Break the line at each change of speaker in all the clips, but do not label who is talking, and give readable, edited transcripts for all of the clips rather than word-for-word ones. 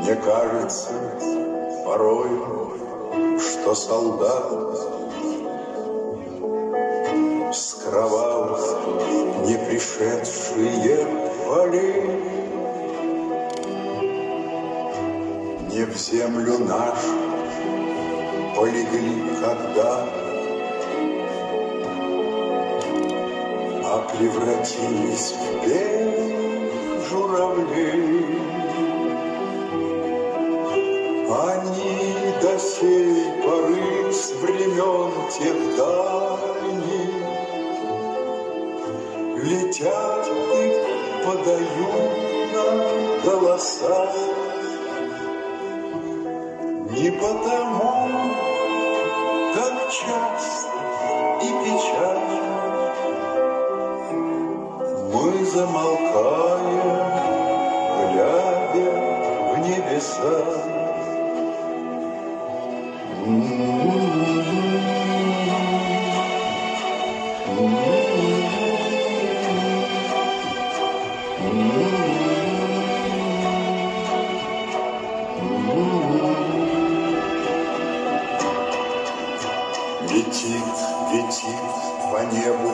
Мне кажется порой, что солдат скрывал не пришедшие поли, не в землю нашу полегли когда, а превратились в белых журавлей. Они до сей поры с времен тех дальних летят и подают нам голоса. Не потому, как часто и печально мы замолкаем, глядя в небеса. Летит по небу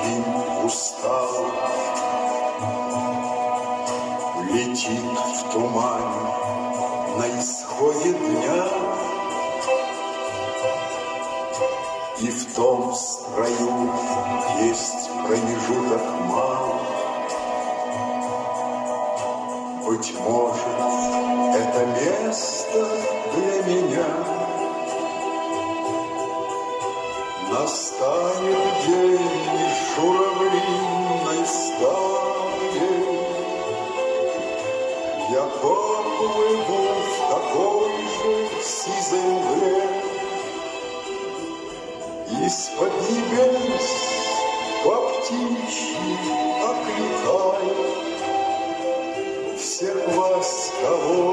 клин устал, летит в тумане на исходе дня, и в том строю есть промежуток мал. Быть может, это место для меня. Настанет день из журавлиной стаи, я поплыву в такой же сизой мгле. Из-под небес по птичьи окликаю всех вас, кого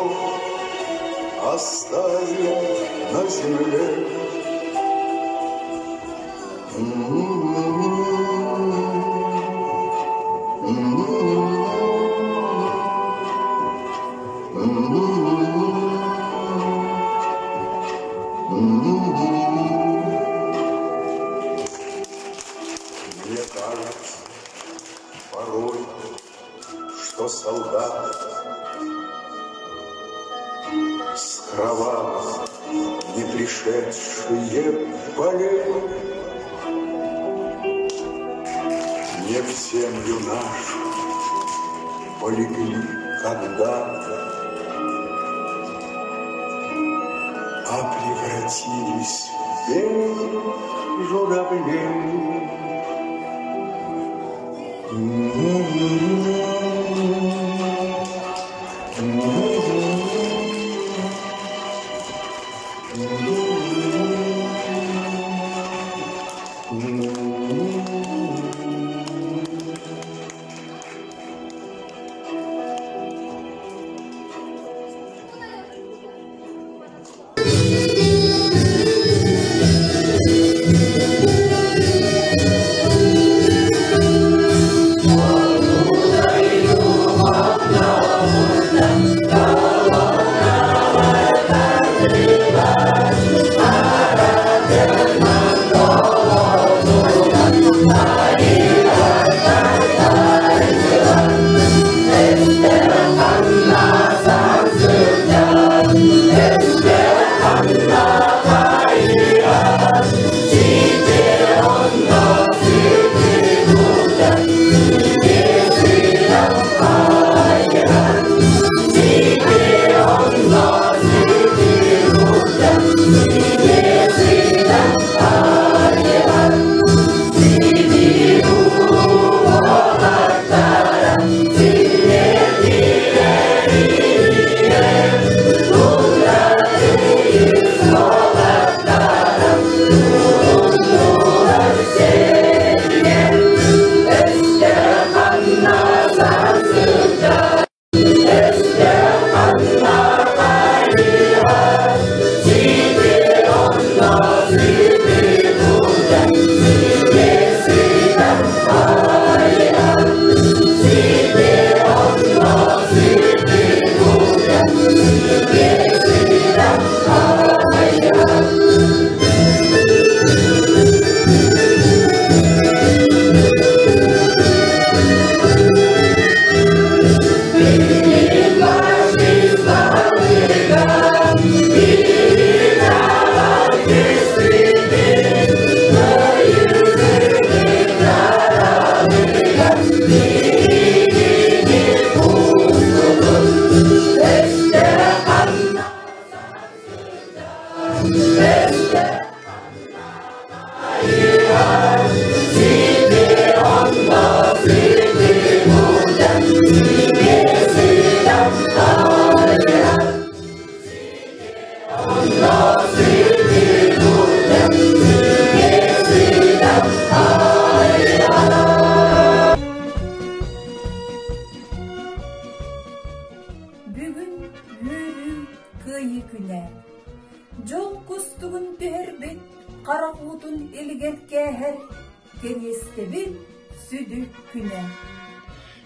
оставил на земле. порой, что солдаты с кровавых не пришедшие полей не в землю нашу полегли когда-то, а превратились в белых журавлей.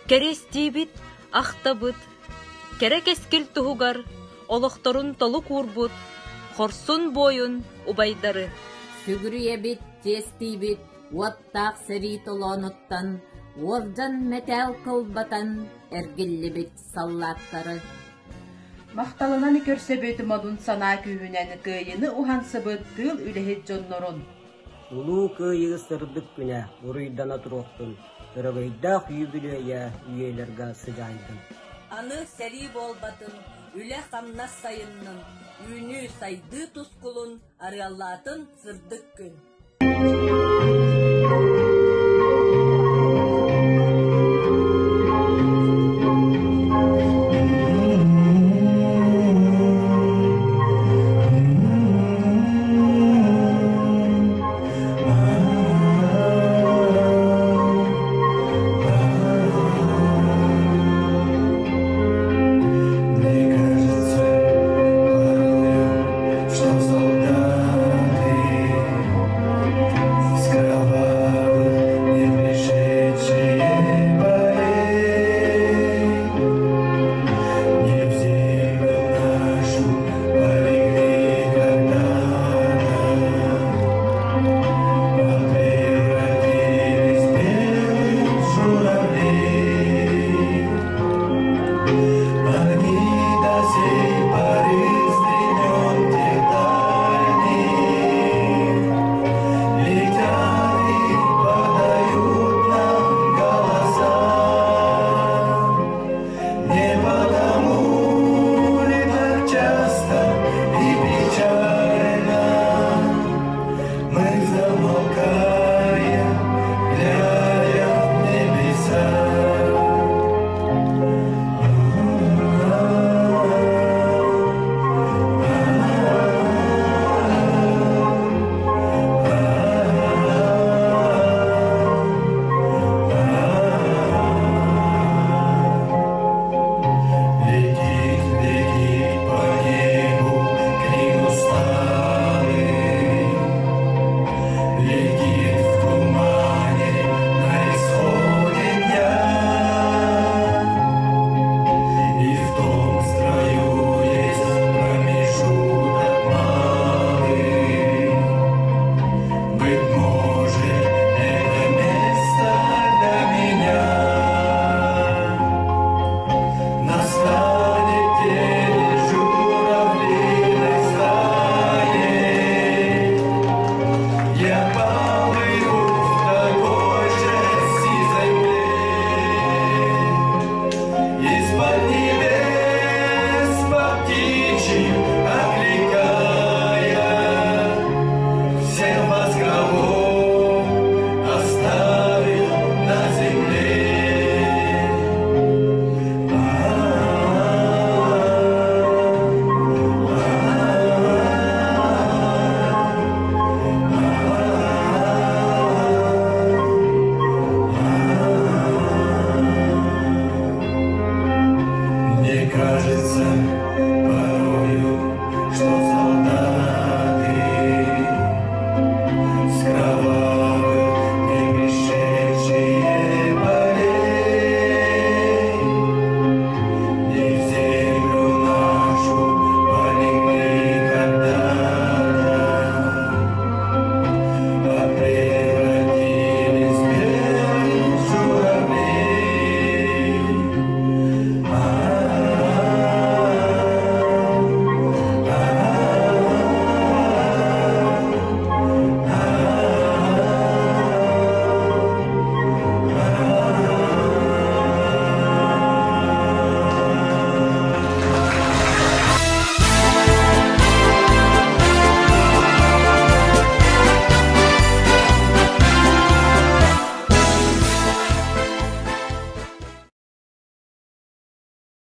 Керестибит, ахтабыт, керек ескил тугар, олохторун толу курбут, хорсун бойун убайдары.
Сүгүрүебит, тестибит, уаттақ сырит олонуттан, ордан метал кылбатан, эргиллибит саллаттары.
Мақталынан көрсөбөтү модун сана күйүнен кыйыны ухансыбыт тыл үлехет жоннорун.
Улуу кыйыгы сырдык күнә, уруйдана туруктун. Өрөгөйдә күйүбүлөйә үйелерге сыжайдым.
Аны сәри болбатын, үле хамнас сайынның, үйүнү сайды тускулун, арыаллатын сырдык күн.